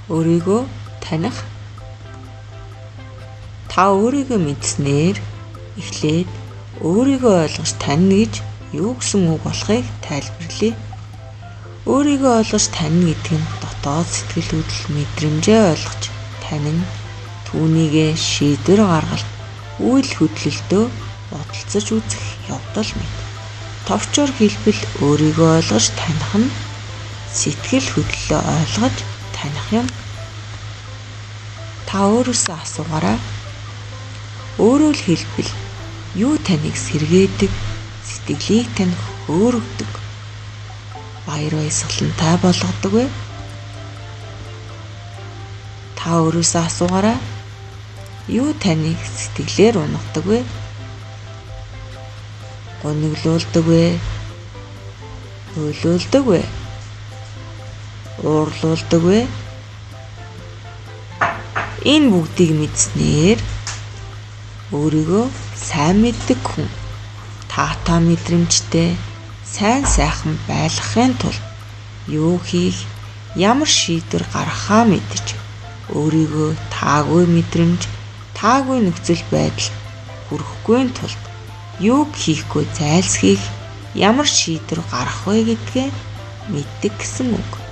Өөрийгөө таних. Та өөрийгөө мэдснээр эхлээд өөрийгөө ойлгож таньна гэж юу гэсэн үг болохыг тайлбарлая. Өөрийгөө ойлгож таньна гэдэг нь дотоод сэтгэл хөдлөл мэдрэмжээ ойлгож танин түүнийгээ шийдвэр гаргалт үйл хөдлөлтөө бодолцож үзэх явдал мэт. Товчоор хэлбэл өөрийгөө ойлгож таних нь сэтгэл хөдлөлөө ойлгож таних юм. Та өөрөөсөө асуугаарай. Өөрөөр хэлбэл юу таныг сэргээдэг, сэтгэлийг таних хөөрөгдөг, баяр баясгалантай болгодог вэ? Та өөрөөсөө асуугаарай. Юу таныг сэтгэлээр унагадаг вэ? Гониглуулдаг вэ? Уйлуулдаг вэ? Уурлуулдаг вэ? Энэ бүгдийг мэдснээр өөрийгөө сайн мэддэг хүн таатай мэдрэмжтэй сайн сайхан байлгахын тулд юу хийх, ямар шийдвэр гаргахаа мэдэж өөрийгөө таагүй мэдрэмж, таагүй нөхцөл байдалд хүрэхгүй тулд юу хийхгүй зайлсхийх, ямар шийдвэр гаргах вэ гэдгээ мэддэг гэсэн үг.